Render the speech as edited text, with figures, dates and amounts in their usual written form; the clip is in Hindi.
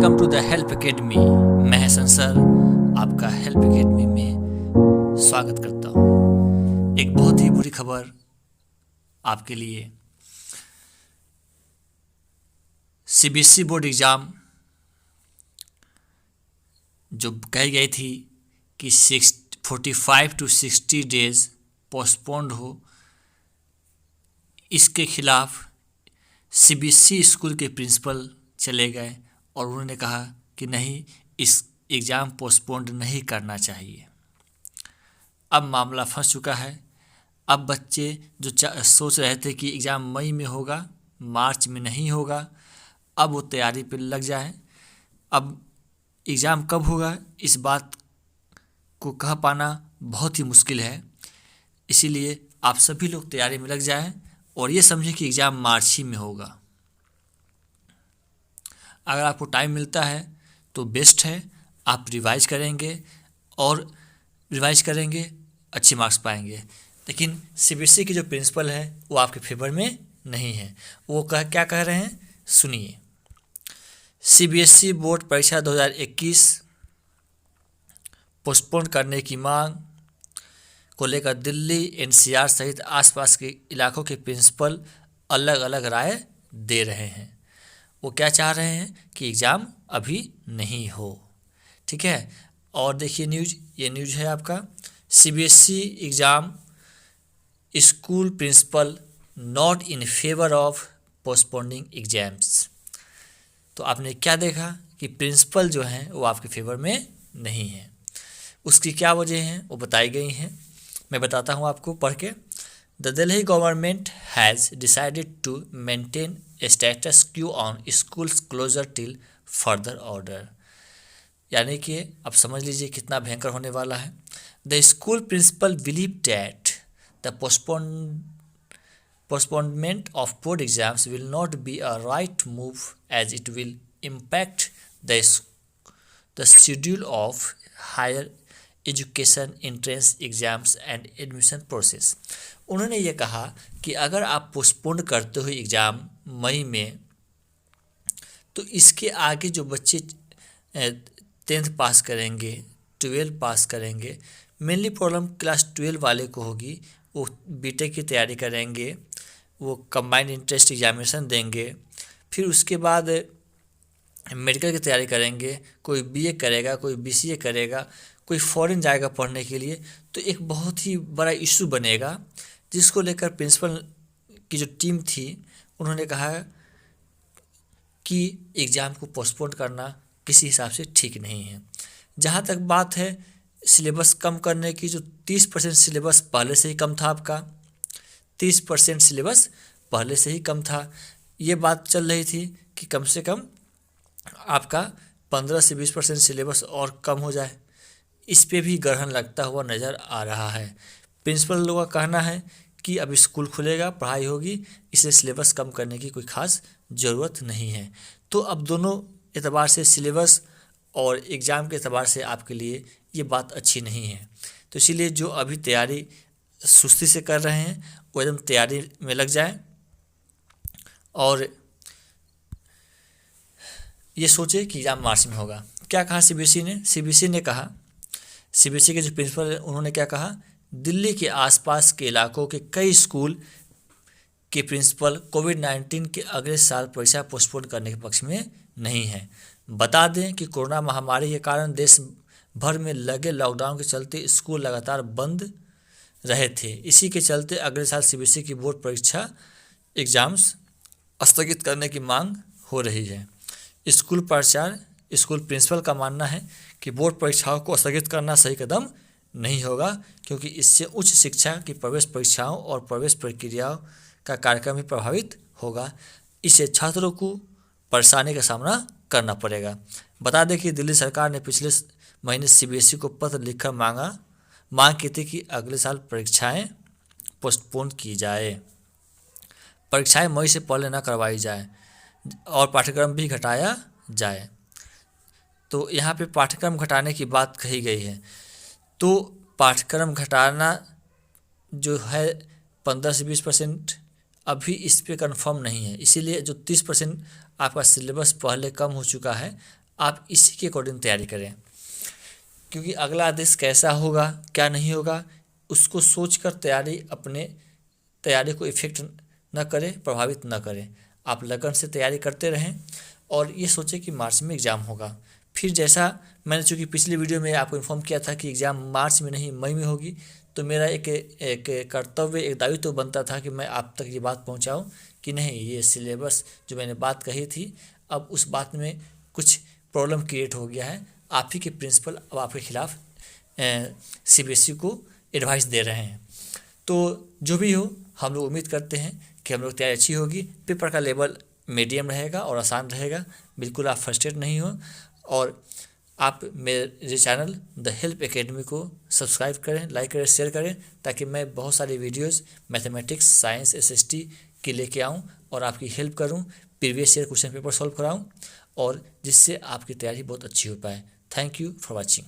Welcome to the Help Academy. मैं हसन सर आपका हेल्प एकेडमी में स्वागत करता हूँ। एक बहुत ही बुरी खबर आपके लिए। सीबीएसई बोर्ड एग्ज़ाम जो कही गई थी कि 45 to 60 डेज पोस्टपोन्ड हो, इसके खिलाफ सीबीएसई स्कूल के प्रिंसिपल चले गए और उन्होंने कहा कि नहीं, इस एग्ज़ाम पोस्टपोन्ड नहीं करना चाहिए। अब मामला फंस चुका है। अब बच्चे जो सोच रहे थे कि एग्ज़ाम मई में होगा, मार्च में नहीं होगा, अब वो तैयारी पे लग जाए। अब एग्ज़ाम कब होगा इस बात को कह पाना बहुत ही मुश्किल है। इसीलिए आप सभी लोग तैयारी में लग जाएं और ये समझें कि एग्ज़ाम मार्च ही में होगा। अगर आपको टाइम मिलता है तो बेस्ट है, आप रिवाइज करेंगे, अच्छे मार्क्स पाएंगे। लेकिन सीबीएसई के जो प्रिंसिपल है वो आपके फेवर में नहीं है। वो क्या कह रहे हैं, सुनिए। सीबीएसई बोर्ड परीक्षा 2021 पोस्टपोन करने की मांग को लेकर दिल्ली, एनसीआर सहित आसपास के इलाकों के प्रिंसिपल अलग अलग राय दे रहे हैं। वो क्या चाह रहे हैं कि एग्ज़ाम अभी नहीं हो, ठीक है। और देखिए ये न्यूज़ है आपका, CBSE exam school principal not in favour of postponing exams. तो आपने क्या देखा कि प्रिंसिपल जो हैं वो आपके फेवर में नहीं है। उसकी क्या वजह हैं वो बताई गई हैं, मैं बताता हूँ आपको पढ़ के। The Delhi government has decided to maintain a status quo on schools closure till further order। यानी कि अब समझ लीजिए कितना भयंकर होने वाला है। The school principal believe that the postponement of board exams will not be a right move as it will impact the schedule of higher education entrance exams and admission process. उन्होंने ये कहा कि अगर आप पोस्टपोन करते हो एग्ज़ाम मई में, तो इसके आगे जो बच्चे 10th पास करेंगे, 12 पास करेंगे, मेनली प्रॉब्लम क्लास 12 वाले को होगी। वो बीटेक की तैयारी करेंगे, वो कंबाइंड इंट्रेंस एग्जामिनेशन देंगे, फिर उसके बाद मेडिकल की तैयारी करेंगे, कोई बीए करेगा, कोई बीसीए करेगा, कोई फॉरेन जाएगा पढ़ने के लिए। तो एक बहुत ही बड़ा इशू बनेगा, जिसको लेकर प्रिंसिपल की जो टीम थी उन्होंने कहा कि एग्ज़ाम को पोस्टपोन करना किसी हिसाब से ठीक नहीं है। जहाँ तक बात है सिलेबस कम करने की, जो 30% सिलेबस पहले से ही कम था, आपका 30% सिलेबस पहले से ही कम था। ये बात चल रही थी कि कम से कम आपका 15 से 20% सिलेबस और कम हो जाए। इस पे भी ग्रहण लगता हुआ नज़र आ रहा है। प्रिंसिपल लोगों का कहना है कि अब स्कूल खुलेगा, पढ़ाई होगी, इसलिए सिलेबस कम करने की कोई ख़ास ज़रूरत नहीं है। तो अब दोनों एतबार से, सिलेबस और एग्ज़ाम के एतबार से आपके लिए ये बात अच्छी नहीं है। तो इसीलिए जो अभी तैयारी सुस्ती से कर रहे हैं वो एकदम तैयारी में लग जाएं और ये सोचे कि एग्ज़ाम मार्च में होगा। क्या कहा सीबीएसई ने कहा, सीबीएसई के जो प्रिंसिपल है उन्होंने क्या कहा, दिल्ली के आसपास के इलाकों के कई स्कूल के प्रिंसिपल कोविड-19 के अगले साल परीक्षा पोस्टपोन करने के पक्ष में नहीं है। बता दें कि कोरोना महामारी के कारण देश भर में लगे लॉकडाउन के चलते स्कूल लगातार बंद रहे थे। इसी के चलते अगले साल सीबीएसई की बोर्ड परीक्षा एग्ज़ाम्स स्थगित करने की मांग हो रही है। स्कूल प्रिंसिपल का मानना है कि बोर्ड परीक्षाओं को स्थगित करना सही कदम नहीं होगा, क्योंकि इससे उच्च शिक्षा की प्रवेश परीक्षाओं और प्रवेश प्रक्रियाओं का कार्यक्रम भी प्रभावित होगा। इससे छात्रों को परेशानी का सामना करना पड़ेगा। बता दें कि दिल्ली सरकार ने पिछले महीने सीबीएसई को पत्र लिखकर मांग की थी कि अगले साल परीक्षाएं पोस्टपोन की जाए, परीक्षाएं मई से पहले न करवाई जाए और पाठ्यक्रम भी घटाया जाए। तो यहाँ पे पाठ्यक्रम घटाने की बात कही गई है। तो पाठ्यक्रम घटाना जो है 15 से 20% अभी इस पे कंफर्म नहीं है। इसीलिए जो 30% आपका सिलेबस पहले कम हो चुका है, आप इसी के अकॉर्डिंग तैयारी करें, क्योंकि अगला आदेश कैसा होगा क्या नहीं होगा उसको सोचकर अपने तैयारी को इफेक्ट न करे, प्रभावित न करे। आप लगन से तैयारी करते रहें और ये सोचें कि मार्च में एग्ज़ाम होगा। फिर जैसा मैंने चूँकि पिछली वीडियो में आपको इन्फॉर्म किया था कि एग्ज़ाम मार्च में नहीं मई में होगी, तो मेरा एक कर्तव्य, एक दायित्व तो बनता था कि मैं आप तक ये बात पहुंचाऊं कि नहीं, ये सिलेबस जो मैंने बात कही थी अब उस बात में कुछ प्रॉब्लम क्रिएट हो गया है। आप ही के प्रिंसिपल अब आपके खिलाफ CBSE को एडवाइस दे रहे हैं। तो जो भी हो, हम लोग उम्मीद करते हैं कि हम लोग तैयारी अच्छी होगी। पेपर का लेवल मीडियम रहेगा और आसान रहेगा, बिल्कुल आप फ्रस्ट्रेट नहीं हो। और आप मेरे चैनल द हेल्प एकेडमी को सब्सक्राइब करें, लाइक करें, शेयर करें, ताकि मैं बहुत सारी वीडियोस मैथमेटिक्स, साइंस, SST की लेके आऊँ और आपकी हेल्प करूँ, previous year question paper solve कराऊँ और जिससे आपकी तैयारी बहुत अच्छी हो पाए। Thank you for watching.